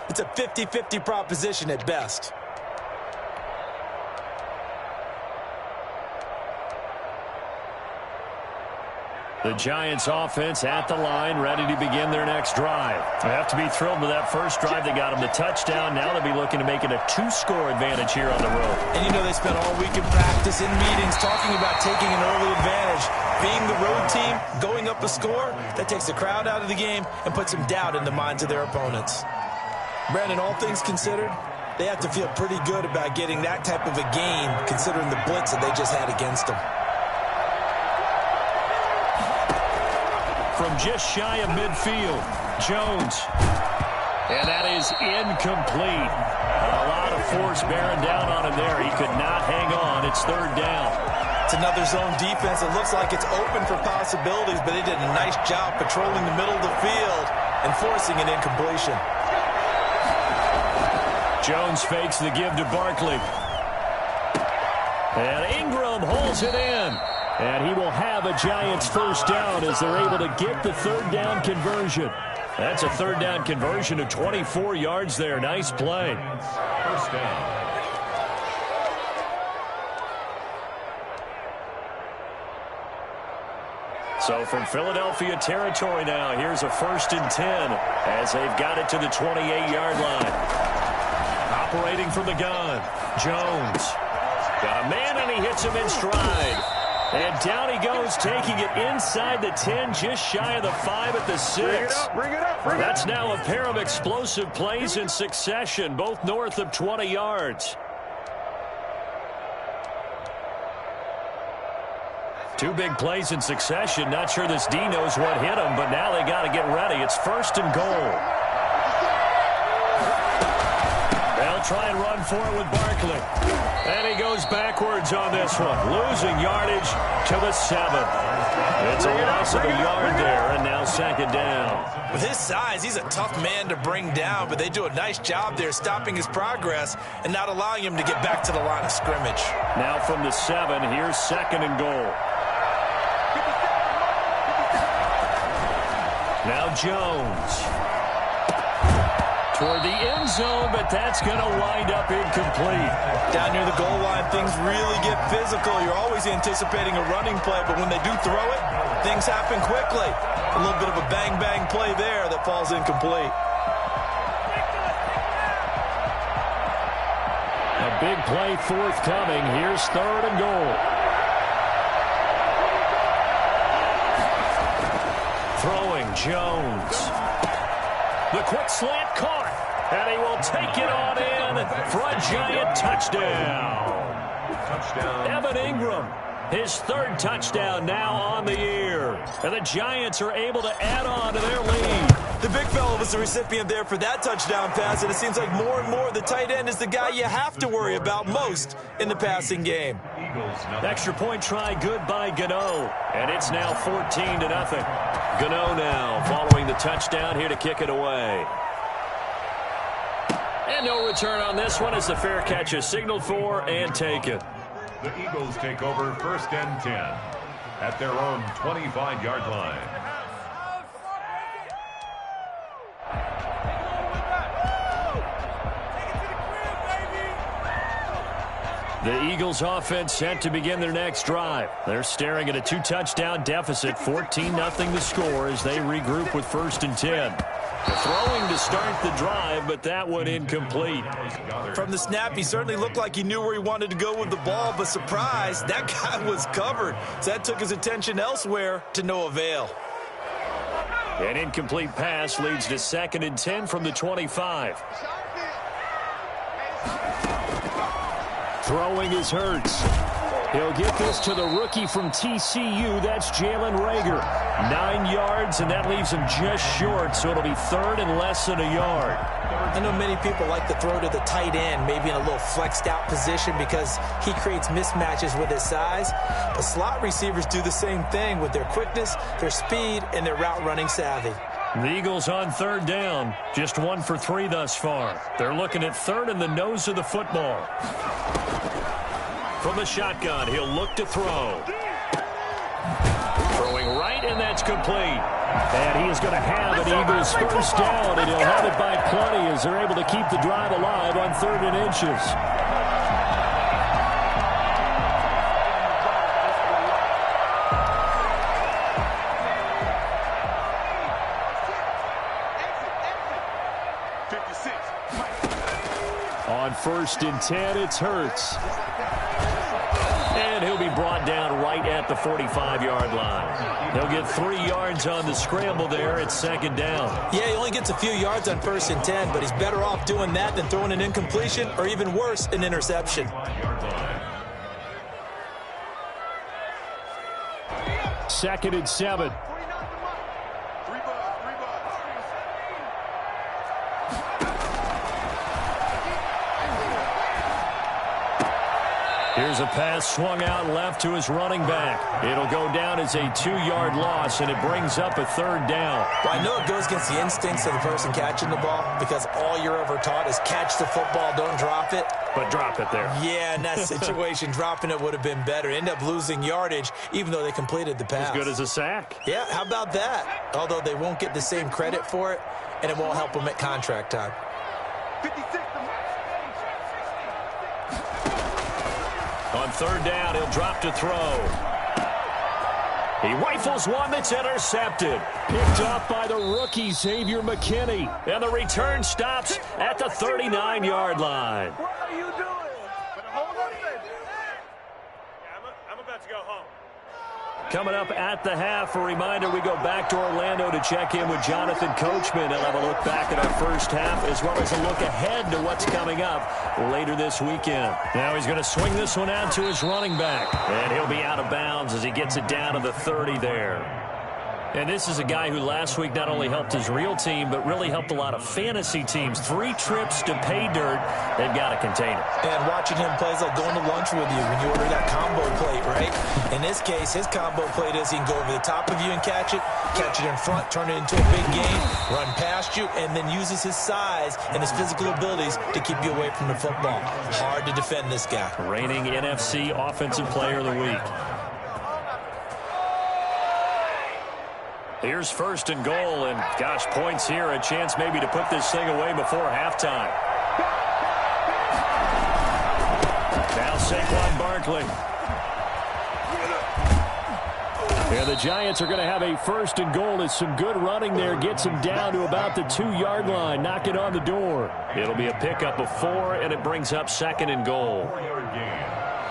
It's a 50-50 proposition at best. The Giants offense at the line, ready to begin their next drive. They have to be thrilled with that first drive. They got them the touchdown. Now they'll be looking to make it a 2-score advantage here on the road. And you know they spent all week in practice, in meetings, talking about taking an early advantage. Being the road team, going up a score, that takes the crowd out of the game and puts some doubt in the minds of their opponents. Brandon, all things considered, they have to feel pretty good about getting that type of a game, considering the blitz that they just had against them. From just shy of midfield, Jones. And that is incomplete. A lot of force bearing down on him there. He could not hang on. It's third down. It's another zone defense. It looks like it's open for possibilities, but they did a nice job patrolling the middle of the field and forcing an incompletion. Jones fakes the give to Barkley. And Ingram holds it in. And he will have a Giants first down as they're able to get the third down conversion. That's a third down conversion of 24 yards there. Nice play. First down. So from Philadelphia territory now, here's a 1st and 10 as they've got it to the 28-yard line. Operating from the gun, Jones. Got a man and he hits him in stride. And down he goes, taking it inside the 10, just shy of the 5 at the 6. Bring it up. That's now a pair of explosive plays in succession, both north of 20 yards. Two big plays in succession. Not sure this D knows what hit him, but now they got to get ready. It's 1st and goal. They'll try and run for it with Barkley. And he goes backwards on this one, losing yardage to the 7. It's a loss of a yard there, and now 2nd down. With his size, he's a tough man to bring down, but they do a nice job there stopping his progress and not allowing him to get back to the line of scrimmage. Now from the 7, here's 2nd and goal. Now Jones. Toward the end zone, but that's going to wind up incomplete. Down near the goal line, things really get physical. You're always anticipating a running play, but when they do throw it, things happen quickly. A little bit of a bang-bang play there that falls incomplete. A big play forthcoming. Here's 3rd and goal. Throwing, Jones. The quick slant caught, and he will take it on in for a Giant touchdown. Evan Ingram, his 3rd touchdown now on the year. And the Giants are able to add on to their lead. The big fella was the recipient there for that touchdown pass, and it seems like more and more the tight end is the guy you have to worry about most in the passing game. Extra point try good by Gano, and it's now 14-0. Gano now following the touchdown here to kick it away. And no return on this one as the fair catch is signaled for and taken. The Eagles take over 1st and 10 at their own 25-yard line. The Eagles offense set to begin their next drive. They're staring at a 2-touchdown deficit, 14-0 the score as they regroup with 1st and 10. Throwing to start the drive, but that one incomplete. From the snap, he certainly looked like he knew where he wanted to go with the ball, but surprise, that guy was covered. So that took his attention elsewhere to no avail. An incomplete pass leads to 2nd and 10 from the 25. Throwing is Hurts. He'll get this to the rookie from TCU. That's Jalen Reagor. 9 yards, and that leaves him just short, so it'll be 3rd and less than a yard. I know many people like to throw to the tight end, maybe in a little flexed out position because he creates mismatches with his size. But slot receivers do the same thing with their quickness, their speed, and their route running savvy. The Eagles on 3rd down. Just 1 for 3 thus far. They're looking at 3rd in the nose of the football. From the shotgun, he'll look to throw. Throwing right in And that's complete. And he is going to have an Eagles first down, and he'll have it by plenty as they're able to keep the drive alive on 3rd and inches. On 1st and 10, it's Hurts. And he'll be brought down right at the 45-yard line. He'll get 3 yards on the scramble there. It's 2nd down. Yeah, he only gets a few yards on 1st and 10, but he's better off doing that than throwing an incompletion or even worse, an interception. 2nd and 7. Here's a pass swung out left to his running back. It'll go down as a 2-yard loss, and it brings up a 3rd down. Well, I know it goes against the instincts of the person catching the ball because all you're ever taught is catch the football, don't drop it. But drop it there. Yeah, in that situation, dropping it would have been better. End up losing yardage, even though they completed the pass. As good as a sack. Yeah, how about that? Although they won't get the same credit for it, and it won't help them at contract time. 56. On 3rd down, he'll drop to throw. He rifles one that's intercepted. Picked up by the rookie, Xavier McKinney. And the return stops at the 39-yard line. What are you doing? Hold on a second. I'm about to go home. Coming up at the half, a reminder, we go back to Orlando to check in with Jonathan Coachman. He'll have a look back at our first half as well as a look ahead to what's coming up later this weekend. Now he's going to swing this one out to his running back. And he'll be out of bounds as he gets it down to the 30 there. And this is a guy who last week not only helped his real team, but really helped a lot of fantasy teams. 3 trips to pay dirt. They've got to contain it. And watching him play is like going to lunch with you when you order that combo plate, right? In this case, his combo plate is he can go over the top of you and catch it in front, turn it into a big gain, run past you, and then uses his size and his physical abilities to keep you away from the football. Hard to defend this guy. Reigning NFC Offensive Player of the Week. Here's 1st and goal, and gosh, points here, a chance maybe to put this thing away before halftime. Now Saquon Barkley. And the Giants are going to have a 1st and goal as some good running there gets him down to about the 2-yard line, knocking on the door. It'll be a pickup of 4, and it brings up 2nd and goal. 4-yard gain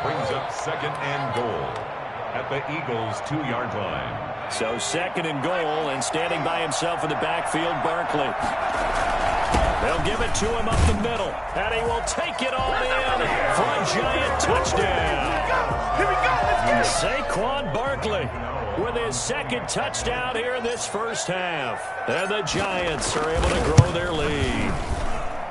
brings up 2nd and goal at the Eagles' 2-yard line. So 2nd and goal, and standing by himself in the backfield, Barkley. They'll give it to him up the middle, and he will take it all in for a Giant touchdown. Here we go. Let's get it. Saquon Barkley with his 2nd touchdown here in this first half. And the Giants are able to grow their lead.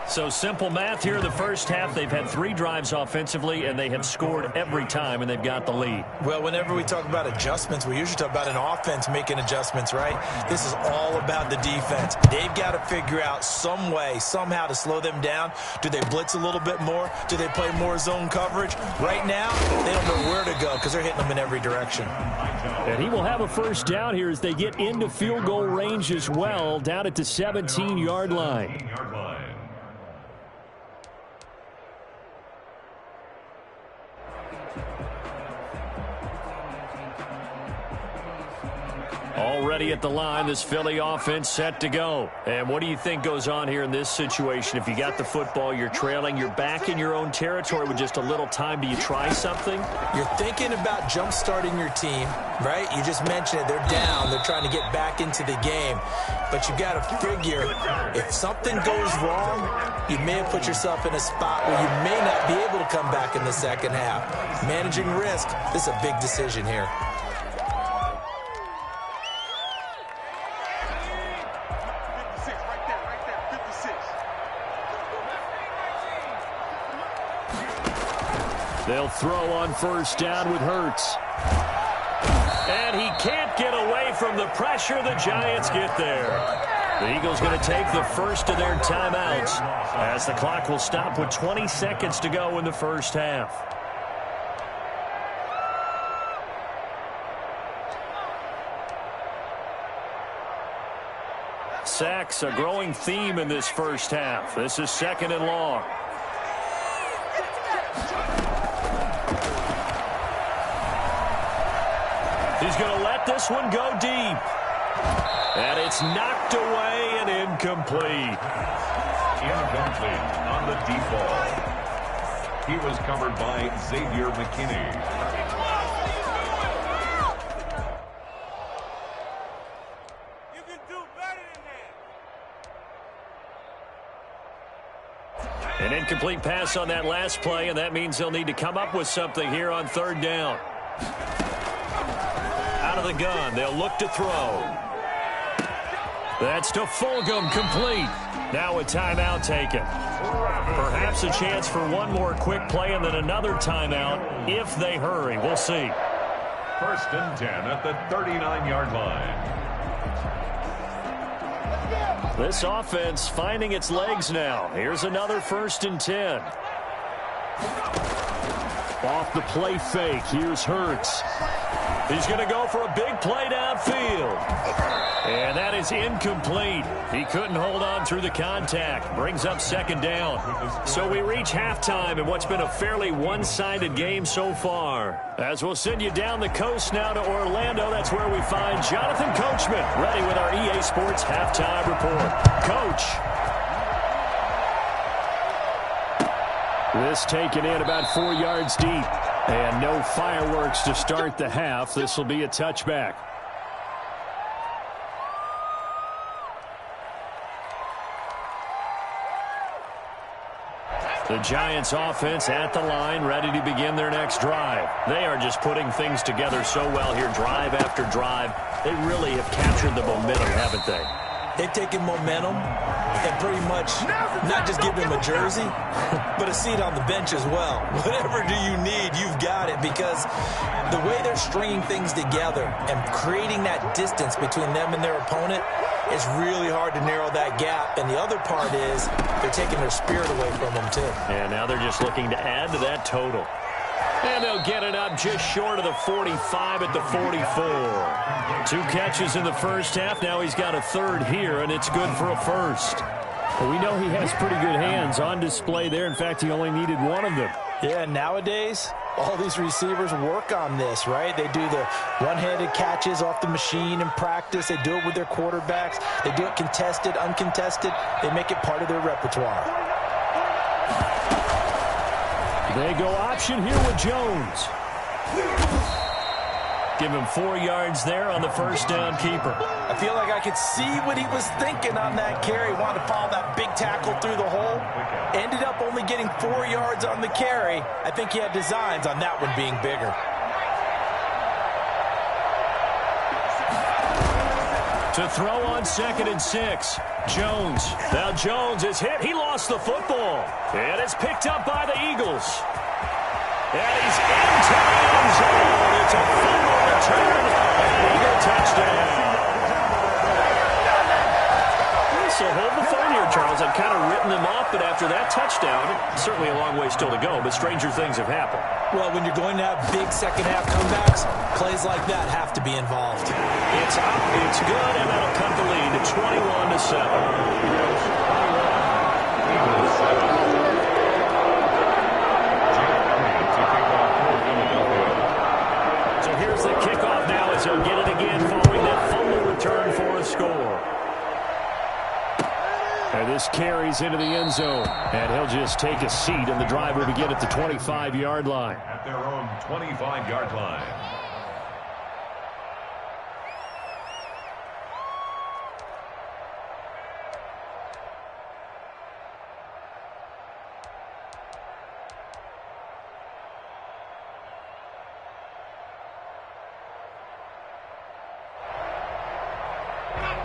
So simple math here in the first half. They've had 3 drives offensively, and they have scored every time, and they've got the lead. Well, whenever we talk about adjustments, we usually talk about an offense making adjustments, right? This is all about the defense. They've got to figure out some way, somehow to slow them down. Do they blitz a little bit more? Do they play more zone coverage? Right now, they don't know where to go because they're hitting them in every direction. And he will have a first down here as they get into field goal range as well, down at the 17-yard line. Already at the line, this Philly offense set to go. And what do you think goes on here in this situation? If you got the football, you're trailing, you're back in your own territory with just a little time. Do you try something? You're thinking about jump-starting your team, right? You just mentioned it. They're down. They're trying to get back into the game. But you got to figure, if something goes wrong, you may have put yourself in a spot where you may not be able to come back in the second half. Managing risk, this is a big decision here. They'll throw on first down with Hurts. And he can't get away from the pressure. The Giants get there. The Eagles going to take the first of their timeouts as the clock will stop with 20 seconds to go in the first half. sacks, a growing theme in this first half. This is 2nd and long. He's going to let this one go deep. And it's knocked away and incomplete. Incomplete on the deep ball. He was covered by Xavier McKinney. An incomplete pass on that last play, and that means they'll need to come up with something here on 3rd down. Out of the gun, they'll look to throw. That's to Fulgham, complete. Now a timeout taken. Perhaps a chance for one more quick play and then another timeout if they hurry. We'll see. 1st and 10 at the 39-yard line. This offense finding its legs now. Here's another 1st and 10. Off the play fake, here's Hurts. He's going to go for a big play downfield. And that is incomplete. He couldn't hold on through the contact. Brings up 2nd down. So we reach halftime in what's been a fairly one-sided game so far. As we'll send you down the coast now to Orlando, that's where we find Jonathan Coachman ready with our EA Sports Halftime Report. Coach. This taken in about 4 yards deep. And no fireworks to start the half. This will be a touchback. The Giants offense at the line, ready to begin their next drive. They are just putting things together so well here, drive after drive. They really have captured the momentum, haven't they? They've taken momentum and pretty much not just given him a jersey, but a seat on the bench as well. Whatever do you need, you've got it, because the way they're stringing things together and creating that distance between them and their opponent, it's really hard to narrow that gap. And the other part is they're taking their spirit away from them, too. And now they're just looking to add to that total. And they'll get it up just short of the 45 at the 44. 2 catches in the first half. Now he's got a 3rd here, and it's good for a 1st. Well, we know he has pretty good hands on display there. In fact, he only needed one of them. Yeah, nowadays, all these receivers work on this, right? They do the one-handed catches off the machine in practice. They do it with their quarterbacks. They do it contested, uncontested. They make it part of their repertoire. They go option here with Jones. Give him 4 yards there on the 1st down keeper. I feel like I could see what he was thinking on that carry. Wanted to follow that big tackle through the hole. Ended up only getting 4 yards on the carry. I think he had designs on that one being bigger. To throw on 2nd and 6. Jones. Now Jones is hit. He lost the football. And it's picked up by the Eagles. And he's into the end zone. It's a fumble return. An Eagle touchdown. So hold the phone here, Charles. I've kind of written them off, but after that touchdown, certainly a long way still to go, but stranger things have happened. Well, when you're going to have big second-half comebacks, plays like that have to be involved. It's up, it's good, and that'll cut the lead to 21-7. So here's the kickoff now as he'll get it again following that fumble return for a score. And this carries into the end zone. And he'll just take a seat, and the drive will begin at the 25-yard line. At their own 25-yard line.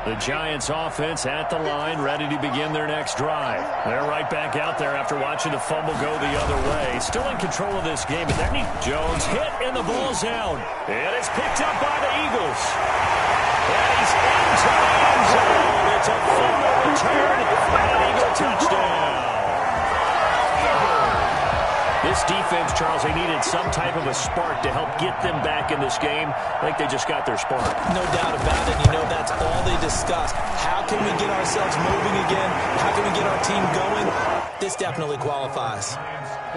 The Giants offense at the line, ready to begin their next drive. They're right back out there after watching the fumble go the other way. Still in control of this game. But then Jones hit, and the ball's out. And it's picked up by the Eagles. And he's into the end zone. It's a fumble return. An Eagle touchdown. This defense, Charles, they needed some type of a spark to help get them back in this game. I think they just got their spark. No doubt about it. You know, that's all they discussed. How can we get ourselves moving again? How can we get our team going? This definitely qualifies.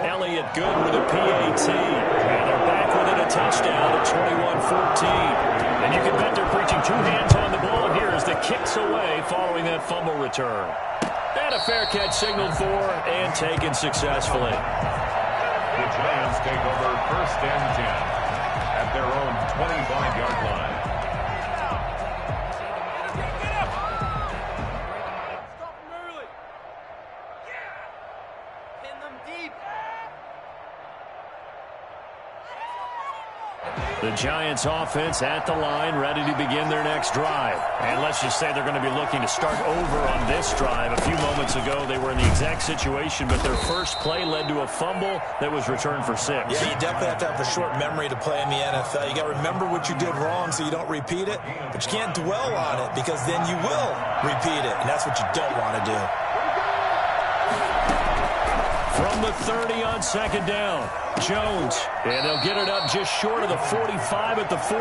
Elliott good with a PAT. And they're back within a touchdown at 21-14. And you can bet they're preaching two hands on the ball here as the kick's away following that fumble return. And a fair catch signaled for and taken successfully. The Giants take over 1st and 10 at their own 25-yard line. Stop them early. Yeah. Pin them deep. The Giants offense at the line, ready to begin their next drive. And let's just say they're going to be looking to start over on this drive. A few moments ago, they were in the exact situation, but their first play led to a fumble that was returned for 6. Yeah, you definitely have to have a short memory to play in the NFL. You got to remember what you did wrong so you don't repeat it, but you can't dwell on it because then you will repeat it, and that's what you don't want to do. From the 30 on 2nd down, Jones. And they'll get it up just short of the 45 at the 44.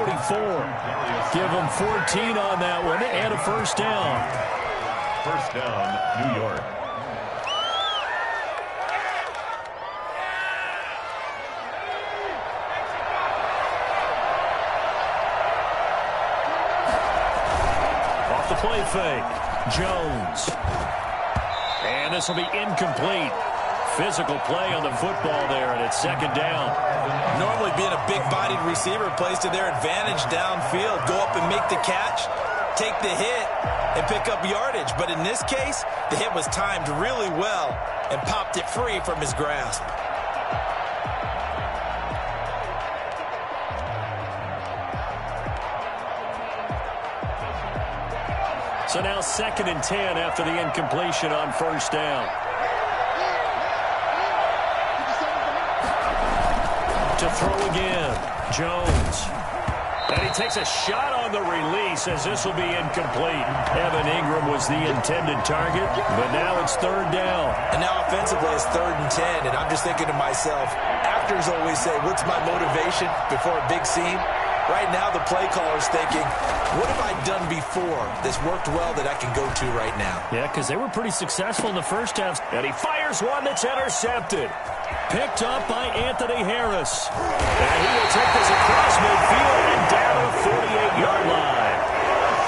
Give them 14 on that one and a 1st down. 1st down, New York. Off the play fake, Jones. And this will be incomplete. Physical play on the football there, and it's 2nd down. Normally being a big-bodied receiver plays to their advantage downfield. Go up and make the catch, take the hit, and pick up yardage. But in this case, the hit was timed really well and popped it free from his grasp. So now 2nd and 10 after the incompletion on 1st down. To throw again, Jones. And he takes a shot on the release as this will be incomplete. Evan Ingram was the intended target, but now it's 3rd down. And now offensively it's 3rd and 10, and I'm just thinking to myself, actors always say, what's my motivation before a big scene? Right now the play caller's thinking, what have I done before that's worked well that I can go to right now? Yeah, because they were pretty successful in the first half. And he fires one that's intercepted. Picked up by Anthony Harris. And he will take this across midfield and down a 48-yard line.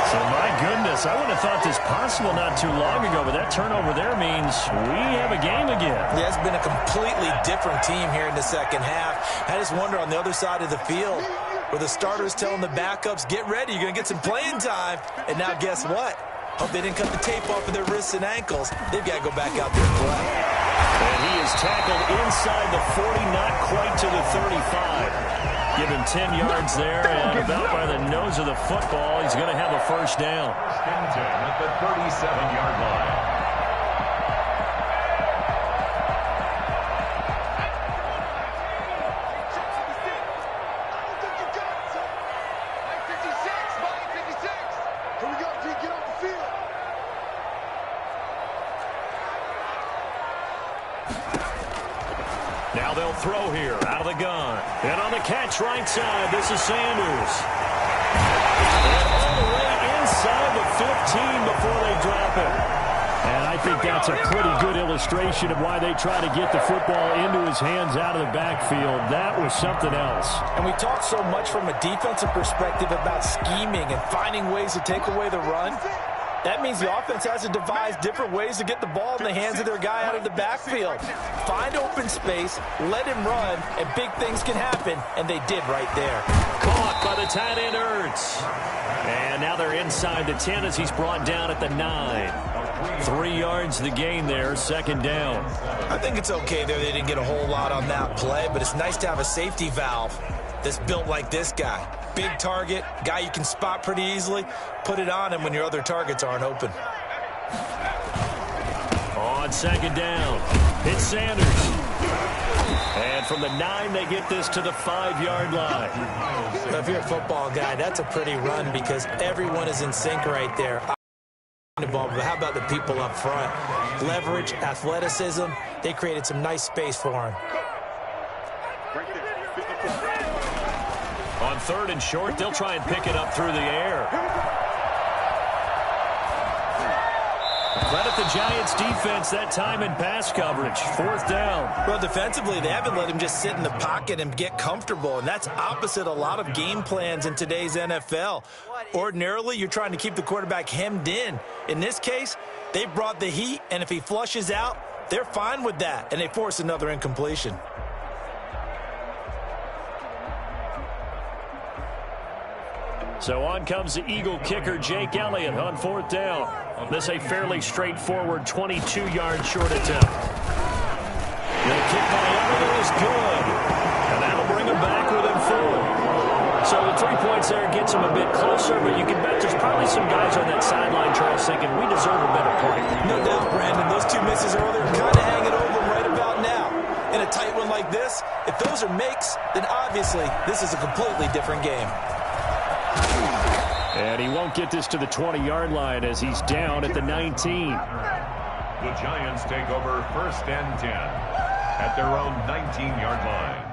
So, my goodness, I wouldn't have thought this possible not too long ago, but that turnover there means we have a game again. Yeah, it's been a completely different team here in the second half. I just wonder on the other side of the field where the starters telling the backups, get ready, you're going to get some playing time. And now guess what? Hope they didn't cut the tape off of their wrists and ankles. They've got to go back out there and play. And he is tackled inside the 40, not quite to the 35. Give him 10 yards there, and about by the nose of the football, he's going to have a 1st down. 1st and 10 at the 37-yard line. Now they'll throw here out of the gun. And on the catch right side, this is Sanders. And all the way inside the 15 before they drop it. And I think that's a pretty good illustration of why they try to get the football into his hands out of the backfield. That was something else. And we talk so much from a defensive perspective about scheming and finding ways to take away the run. That means the offense has to devise different ways to get the ball in the hands of their guy out of the backfield. Find open space, let him run, and big things can happen, and they did right there. Caught by the tight end, Ertz. And now they're inside the 10 as he's brought down at the 9. 3 yards the gain there, 2nd down. I think it's okay there. They didn't get a whole lot on that play, but it's nice to have a safety valve that's built like this guy. Big target, guy you can spot pretty easily. Put it on him when your other targets aren't open. On 2nd down, it's Sanders. And from the 9, they get this to the 5-yard line. Now, if you're a football guy, that's a pretty run because everyone is in sync right there. But how about the people up front? Leverage, athleticism, they created some nice space for him. On 3rd and short, they'll try and pick it up through the air. Credit the Giants defense that time in pass coverage. 4th down. Well, defensively, they haven't let him just sit in the pocket and get comfortable, and that's opposite a lot of game plans in today's NFL. Ordinarily, you're trying to keep the quarterback hemmed in. In this case, they brought the heat, and if he flushes out, they're fine with that, and they force another incompletion. So on comes the Eagle kicker, Jake Elliott, on 4th down. This a fairly straightforward 22-yard short attempt. The kick by Elliott is good, and that'll bring him back within 4. So the 3 points there gets him a bit closer, but you can bet there's probably some guys on that sideline, Charles, thinking we deserve a better play. No doubt, Brandon. Those 2 misses earlier kind of hanging over him right about now. In a tight one like this, if those are makes, then obviously this is a completely different game. And he won't get this to the 20-yard line as he's down at the 19. The Giants take over 1st and 10 at their own 19-yard line.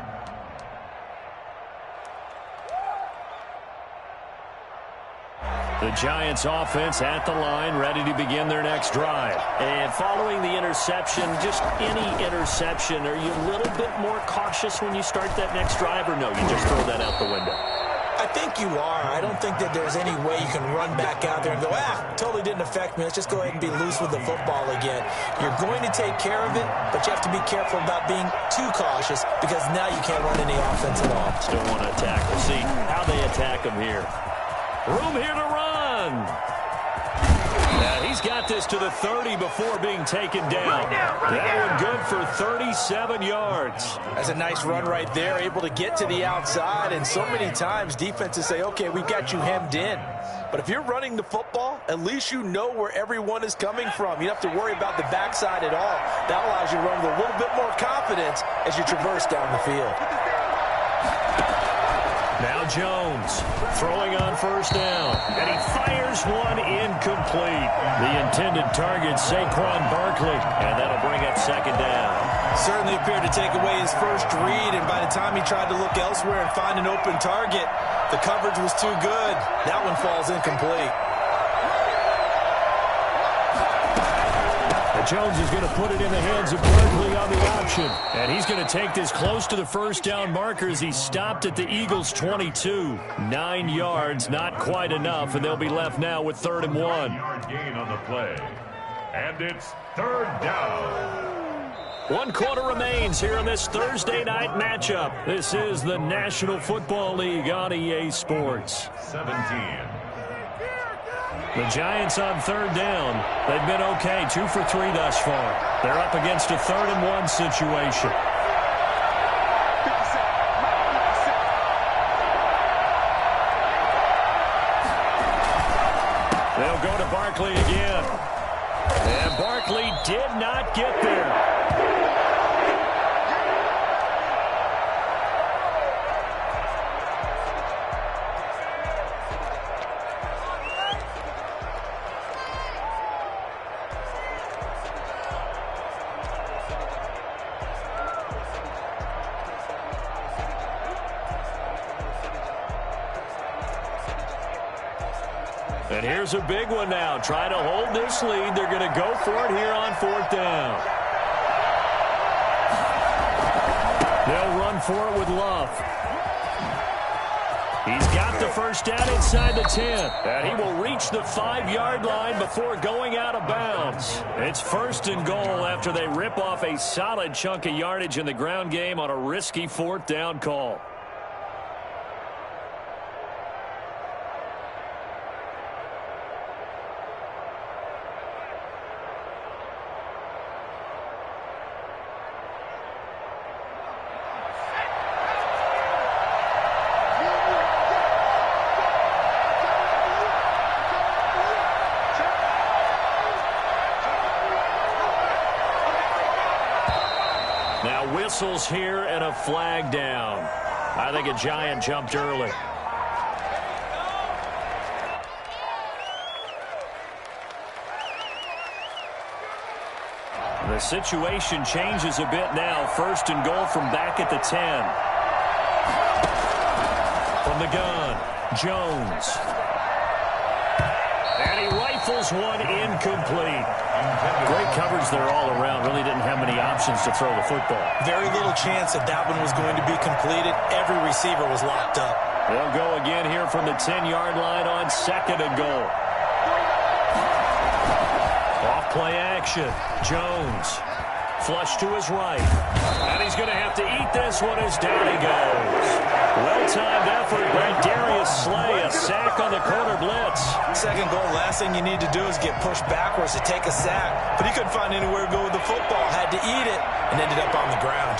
The Giants offense at the line, ready to begin their next drive. And following the interception, just any interception, are you a little bit more cautious when you start that next drive, or no, you just throw that out the window? I think you are. I don't think that there's any way you can run back out there and go, totally didn't affect me. Let's just go ahead and be loose with the football again. You're going to take care of it, but you have to be careful about being too cautious because now you can't run any offense at all. Still want to attack. We'll see how they attack him here. Room here to run. He's got this to the 30 before being taken down. That one good for 37 yards. That's a nice run right there, able to get to the outside. And so many times defenses say, okay, we've got you hemmed in. But if you're running the football, at least you know where everyone is coming from. You don't have to worry about the backside at all. That allows you to run with a little bit more confidence as you traverse down the field. Now Jones throwing on 1st down, and he fires one incomplete. The intended target, Saquon Barkley, and that'll bring up 2nd down. Certainly appeared to take away his first read, and by the time he tried to look elsewhere and find an open target, the coverage was too good. That one falls incomplete. Jones is going to put it in the hands of Barkley on the option. And he's going to take this close to the 1st down marker as he stopped at the Eagles' 22. 9 yards, not quite enough, and they'll be left now with 3rd and 1. 1-yard gain on the play. And it's 3rd down. 1 quarter remains here in this Thursday night matchup. This is the National Football League on EA Sports. 17. The Giants on 3rd down. They've been okay, 2 for 3 thus far. They're up against a 3rd and 1 situation. They'll go to Barkley again. And Barkley did not get there. And here's a big one now. Try to hold this lead. They're going to go for it here on 4th down. They'll run for it with Love. He's got the 1st down inside the 10. And he will reach the 5-yard line before going out of bounds. It's 1st and goal after they rip off a solid chunk of yardage in the ground game on a risky 4th down call. Whistles here and a flag down. I think a Giant jumped early. The situation changes a bit now. 1st and goal from back at the 10. From the gun, Jones. And he rifles one incomplete. Great coverage there all around. Really didn't have many options to throw the football. Very little chance that that one was going to be completed. Every receiver was locked up. They'll go again here from the 10-yard line on 2nd and goal. Off play action. Jones. Flush to his right. And he's going to have to eat this one as down he goes. Well-timed effort by Darius Slay. A sack on the corner blitz. 2nd goal, last thing you need to do is get pushed backwards to take a sack. But he couldn't find anywhere to go with the football. Had to eat it and ended up on the ground.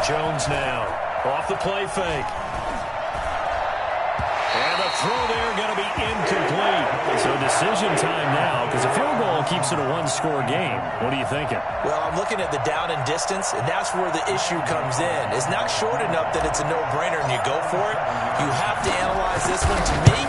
Jones now. Off the play fake. And the throw there going to be incomplete. So decision time now because a field goal keeps it a one-score game. What are you thinking? Well, I'm looking at the down and distance, and that's where the issue comes in. It's not short enough that it's a no-brainer and you go for it. You have to analyze this one. To me,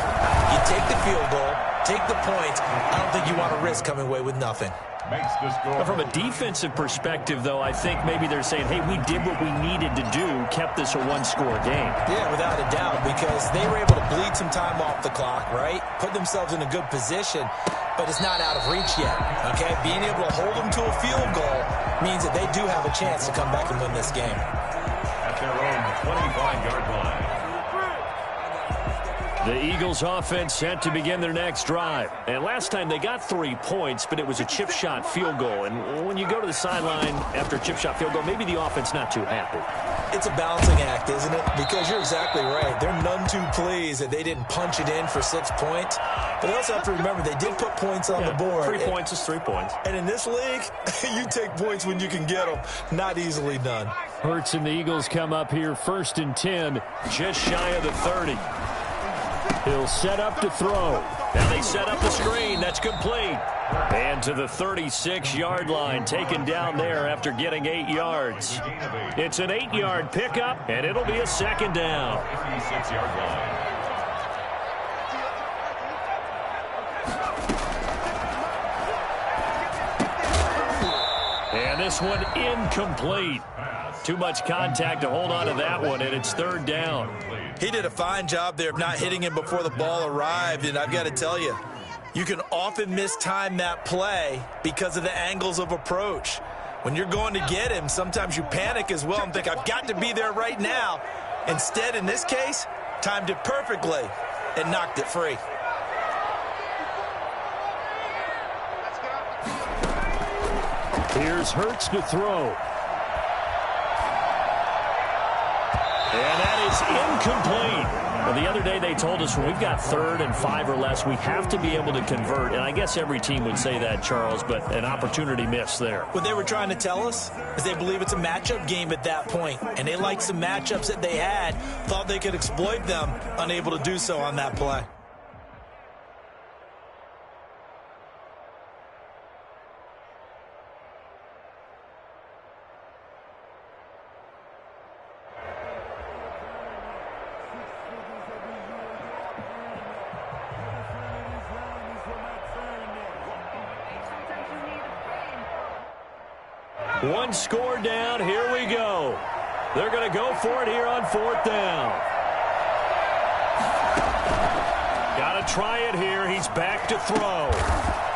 you take the field goal, take the points. I don't think you want to risk coming away with nothing. Makes the score. From a defensive perspective, though, I think maybe they're saying, hey, we did what we needed to do, kept this a one-score game. Yeah, without a doubt, because they were able to bleed some time off the clock, right? Put themselves in a good position, but it's not out of reach yet, okay? Being able to hold them to a field goal means that they do have a chance to come back and win this game. At their own 25-yard line. The Eagles offense set to begin their next drive. And last time they got 3 points, but it was a chip shot field goal. And when you go to the sideline after a chip shot field goal, maybe the offense not too happy. It's a balancing act, isn't it? Because you're exactly right. They're none too pleased that they didn't punch it in for 6 points. But they also have to remember they did put points on the board. 3 points is 3 points. And in this league, you take points when you can get them. Not easily done. Hurts and the Eagles come up here 1st and 10, just shy of the 30. He'll set up to throw. Now they set up the screen. That's complete. And to the 36-yard line, taken down there after getting 8 yards. It's an 8-yard pickup, and it'll be a 2nd down. 56-yard line. And this one incomplete. Too much contact to hold on to that one, and it's 3rd down. He did a fine job there of not hitting him before the ball arrived, and I've got to tell you, you can often mistime that play because of the angles of approach. When you're going to get him, sometimes you panic as well and think, I've got to be there right now. Instead, in this case, timed it perfectly and knocked it free. Here's Hurts to throw. And that is incomplete. Well, the other day they told us when we've got 3rd and 5 or less, we have to be able to convert. And I guess every team would say that, Charles, but an opportunity missed there. What they were trying to tell us is they believe it's a matchup game at that point. And they liked some matchups that they had, thought they could exploit them, unable to do so on that play. One score down. Here we go. They're going to go for it here on 4th down. Got to try it here. He's back to throw.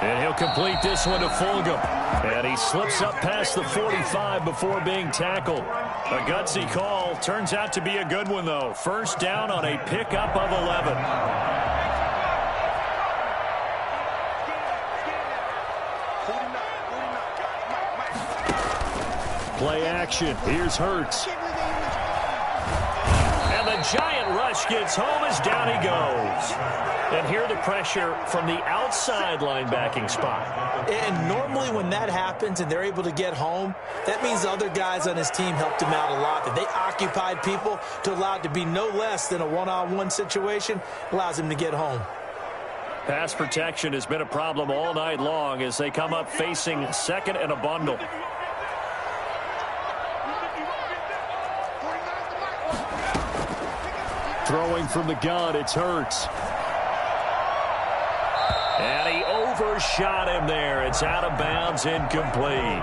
And he'll complete this one to Fulgham. And he slips up past the 45 before being tackled. A gutsy call. Turns out to be a good one, though. 1st down on a pickup of 11. Play action. Here's Hurts. And the giant rush gets home as down he goes. And here the pressure from the outside linebacking spot. And normally when that happens and they're able to get home, that means the other guys on his team helped him out a lot. That they occupied people to allow it to be no less than a one-on-one situation, allows him to get home. Pass protection has been a problem all night long as they come up facing 2nd and a bundle. Throwing from the gun, it's Hurts. And he overshot him there. It's out of bounds, incomplete.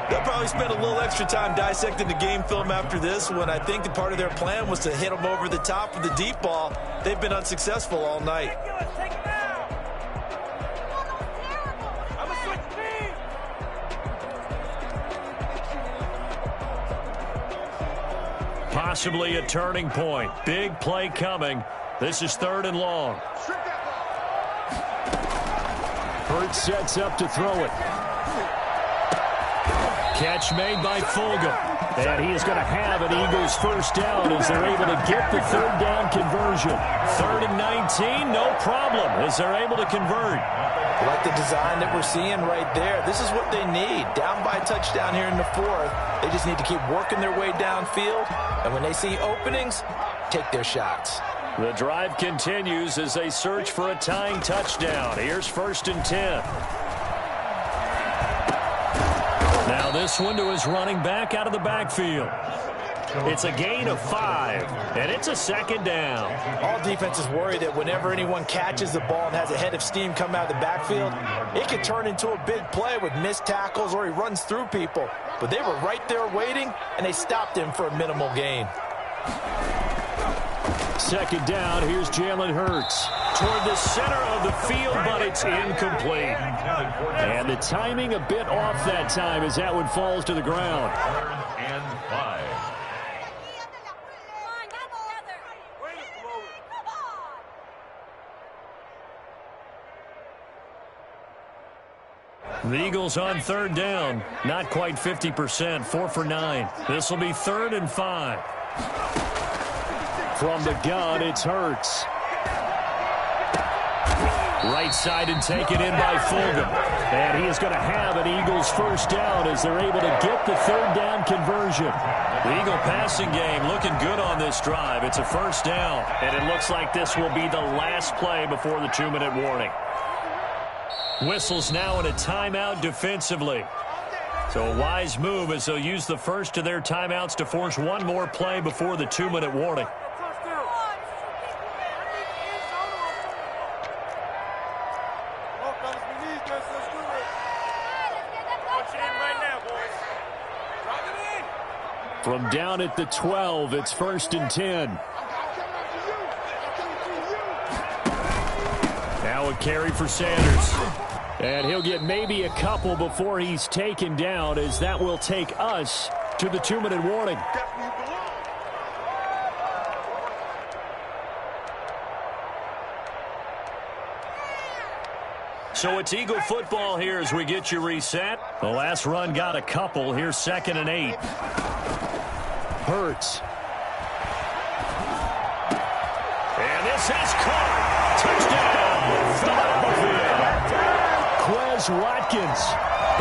They'll probably spend a little extra time dissecting the game film after this one. I think that part of their plan was to hit him over the top of the deep ball. They've been unsuccessful all night. Possibly a turning point. Big play coming. This is 3rd and long. Hurts sets up to throw it. Catch made by Fulgham. And he is going to have an Eagles first down as they're able to get the 3rd down conversion. 3rd and 19, no problem as they're able to convert. I like the design that we're seeing right there. This is what they need. Down by a touchdown here in the 4th. They just need to keep working their way downfield. And when they see openings, take their shots. The drive continues as they search for a tying touchdown. Here's 1st and 10. Now this one to his running back out of the backfield. It's a gain of 5, and it's a 2nd down. All defenses worry that whenever anyone catches the ball and has a head of steam come out of the backfield, it can turn into a big play with missed tackles or he runs through people. But they were right there waiting, and they stopped him for a minimal gain. 2nd down, here's Jalen Hurts. Toward the center of the field, but it's incomplete. And the timing a bit off that time as that one falls to the ground. 3rd and 5. The Eagles on 3rd down. Not quite 50%, 4 for 9. This will be 3rd and 5. From the gun, it's Hurts. Right side and taken in by Fulgham. And he is going to have an Eagles first down as they're able to get the 3rd down conversion. The Eagle passing game looking good on this drive. It's a first down. And it looks like this will be the last play before the 2-minute warning. Whistles now in a timeout defensively. So a wise move as they'll use the first of their timeouts to force one more play before the 2-minute warning. From down at the 12, it's 1st and 10. Now a carry for Sanders. And he'll get maybe a couple before he's taken down, as that will take us to the 2-minute warning. So it's Eagle football here as we get you reset. The last run got a couple. Here's 2nd and 8. Hurts. And this is caught. Touchdown, Philadelphia. Quez Watkins,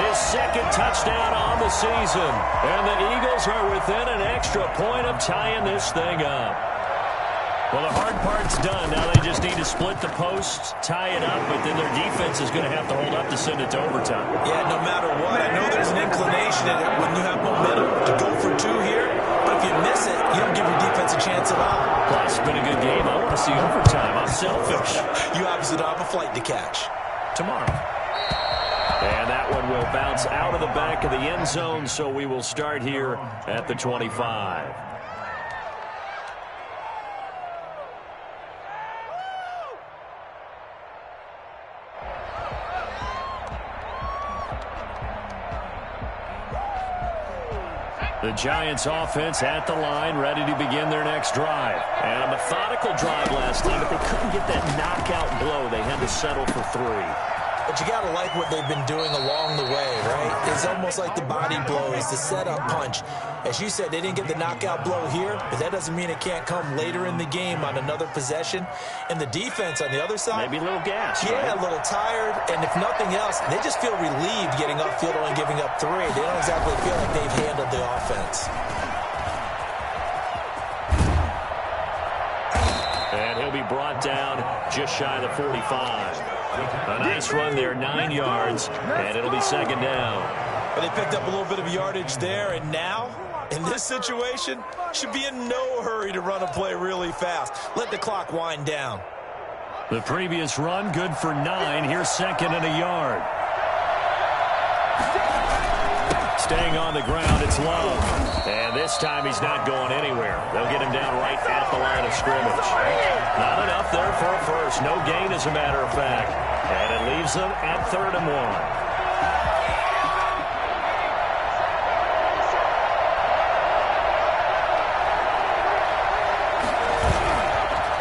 his 2nd touchdown on the season. And the Eagles are within an extra point of tying this thing up. Well, the hard part's done. Now they just need to split the posts, tie it up, but then their defense is going to have to hold up to send it to overtime. Yeah, no matter what, I know there's an inclination in it when you have momentum to go for 2 here, but if you miss it, you don't give your defense a chance at all. Plus, it's been a good game. I want to see overtime. I'm selfish. You obviously don't have a flight to catch. Tomorrow. And that one will bounce out of the back of the end zone, so we will start here at the 25. The Giants offense at the line, ready to begin their next drive. And a methodical drive last time, but they couldn't get that knockout blow. They had to settle for 3. But you got to like what they've been doing along the way, right? It's almost like the body blows, the setup punch. As you said, they didn't get the knockout blow here, but that doesn't mean it can't come later in the game on another possession. And the defense on the other side, maybe a little gas. Yeah, right? A little tired. And if nothing else, they just feel relieved getting upfield and giving up 3. They don't exactly feel like they've handled the offense. And he'll be brought down just shy of the 45. A nice run there, 9 yards, and it'll be 2nd down. But they picked up a little bit of yardage there, and now, in this situation, should be in no hurry to run a play really fast. Let the clock wind down. The previous run, good for 9. Here's second and a yard. Staying on the ground, it's Love. And this time he's not going anywhere. They'll get him down right at the line of scrimmage. Not enough there for a first. No gain, as a matter of fact. And it leaves them at 3rd and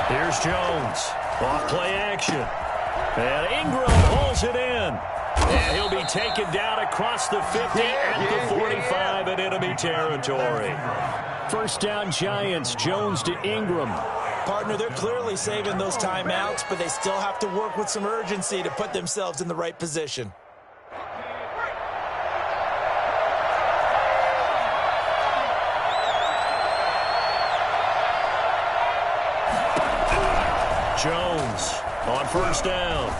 1. Here's Jones. Off play action. And Ingram pulls it in. And he'll be taken down across the 50 at the 45 in enemy territory. First down, Giants. Jones to Ingram. Partner, they're clearly saving those timeouts, but they still have to work with some urgency to put themselves in the right position. Jones on first down.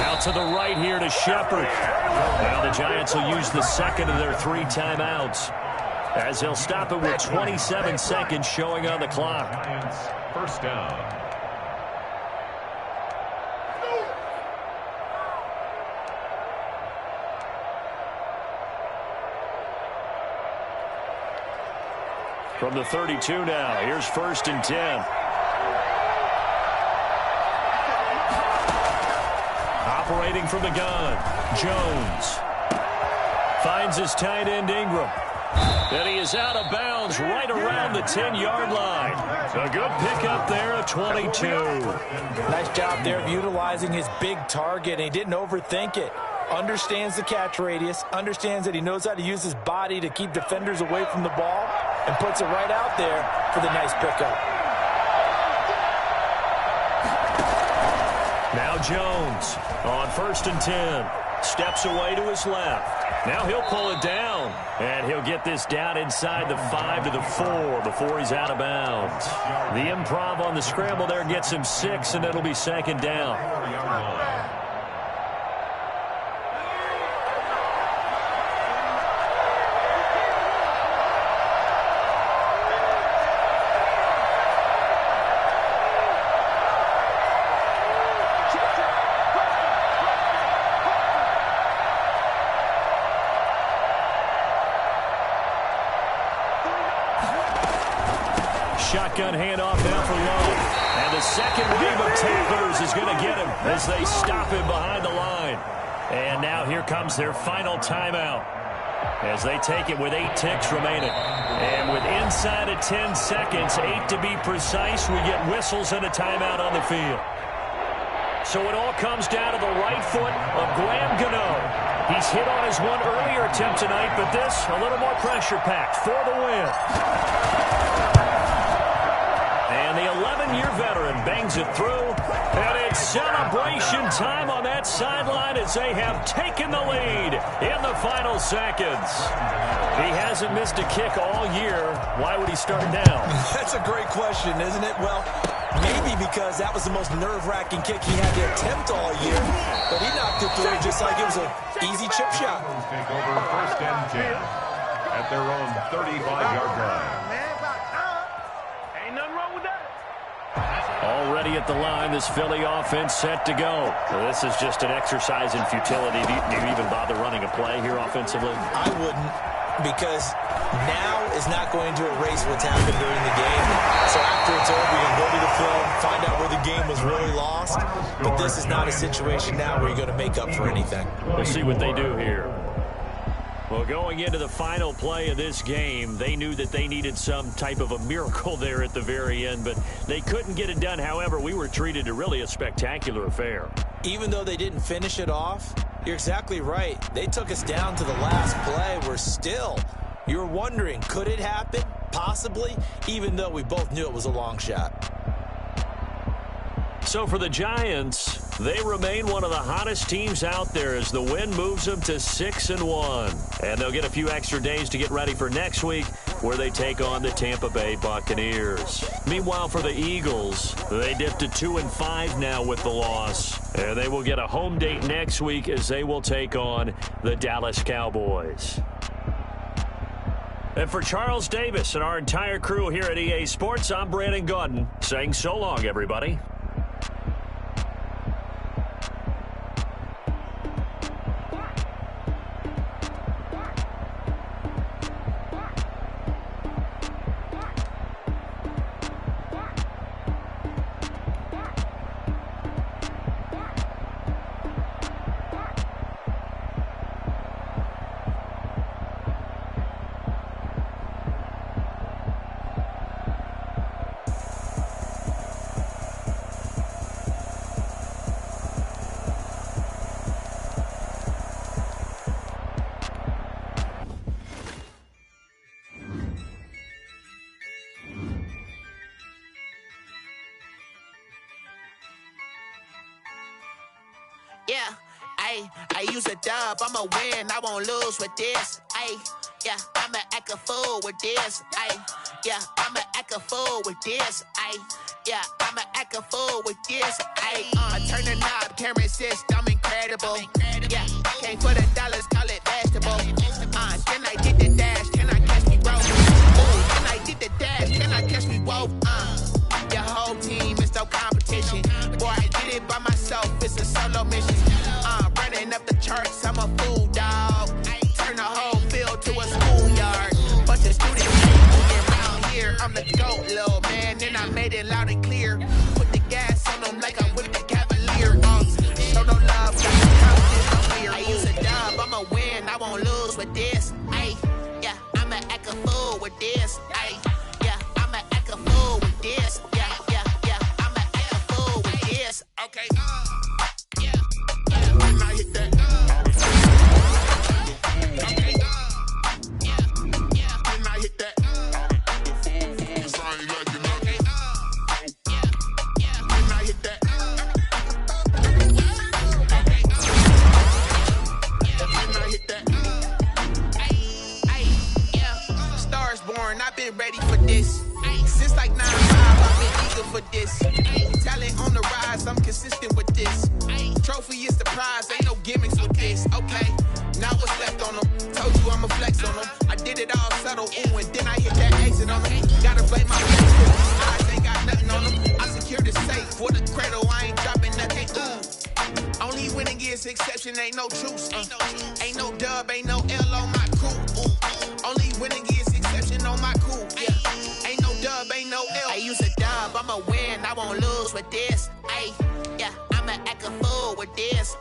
Out to the right here to Shepard. Now the Giants will use the second of their 3 timeouts, as they'll stop it with 27 seconds showing on the clock. Giants, first down. From the 32 now, here's 1st and 10. Operating from the gun, Jones finds his tight end Ingram. And he is out of bounds right around the 10-yard line. A good pickup there at 22. Nice job there of utilizing his big target. He didn't overthink it. Understands the catch radius, understands that he knows how to use his body to keep defenders away from the ball, and puts it right out there for the nice pickup. Now Jones on 1st and 10. Steps away to his left. Now he'll pull it down. And he'll get this down inside the 5 to the 4 before he's out of bounds. The improv on the scramble there gets him 6, and it'll be 2nd down. Shotgun handoff now for Love. And the second wave of tacklers is going to get him as they stop him behind the line. And now here comes their final timeout as they take it with 8 ticks remaining. And with inside of 10 seconds, 8 to be precise, we get whistles and a timeout on the field. So it all comes down to the right foot of Graham Gano. He's hit on his one earlier attempt tonight, but this a little more pressure-packed for the win. And the 11-year veteran bangs it through. And it's celebration time on that sideline as they have taken the lead in the final seconds. He hasn't missed a kick all year. Why would he start now? That's a great question, isn't it? Well, maybe because that was the most nerve-wracking kick he had to attempt all year. But he knocked it through just like it was an easy chip shot. Take over 1st and 10 at their own 35-yard line. Already at the line, this Philly offense set to go. Well, this is just an exercise in futility. Do you even bother running a play here offensively? I wouldn't, because now is not going to erase what's happened during the game. So after it's over, you can go to the film, find out where the game was really lost. But this is not a situation now where you're going to make up for anything. We'll see what they do here. Well, going into the final play of this game, they knew that they needed some type of a miracle there at the very end, but they couldn't get it done. However, we were treated to really a spectacular affair. Even though they didn't finish it off, you're exactly right. They took us down to the last play. We're still, you're wondering, could it happen? Possibly, even though we both knew it was a long shot. So for the Giants, they remain one of the hottest teams out there as the win moves them to 6-1. And they'll get a few extra days to get ready for next week, where they take on the Tampa Bay Buccaneers. Meanwhile, for the Eagles, they dipped to 2-5 now with the loss. And they will get a home date next week as they will take on the Dallas Cowboys. And for Charles Davis and our entire crew here at EA Sports, I'm Brandon Gaudin saying so long, everybody. Yeah, I use a dub, I'ma win, I won't lose with this. Yeah, I'ma act a fool with this. Yeah, I'ma act a fool with this. Yeah, I'ma act a fool with this. I turn the knob, can't resist, I'm incredible. Yeah, can't put $1, call it vegetable. Can I get the dash? Can I catch me roll? Can I get the dash? Can I catch me roll? Your whole team is no competition. Boy, I did it by myself, it's a solo mission. Running up the charts, I'm a fool, dog. Turn the whole field to a schoolyard. Bunch of students around here, I'm the GOAT, little man. And I made it loud and clear. Put the gas on them like I'm with the Cavalier. Show no love, got the confidence on here. I use a dub, I'ma win, I won't lose with this. Yeah, I'ma act a fool with this. Yeah, I'ma act a fool with this. Yeah, I'ma act a fool with this. Okay, yeah, when I hit that. Okay, yeah, when I hit that. When I hit that. When I hit that. Yeah. Stars born, I've been ready for this. Since like 9-5, I've been eager for this. Talent on the rise, I'm consistent with this. Trophy is the prize, ain't no gimmicks with this. Okay, now what's left on them? Told you I'ma flex on them. I did it all subtle, ooh, and then I hit that exit on them. Gotta blame my face, cause these eyes ain't got nothing on them. I secured the safe for the cradle, I ain't dropping nothing, ooh. Only winning is exception, ain't no truce. Ain't no dub, ain't no L on my crew. Only winning is exception on my crew. Yeah, ain't no dub, ain't no L. I use a dub, I'ma win, I won't lose with this. Yeah, I'ma act a fool with this.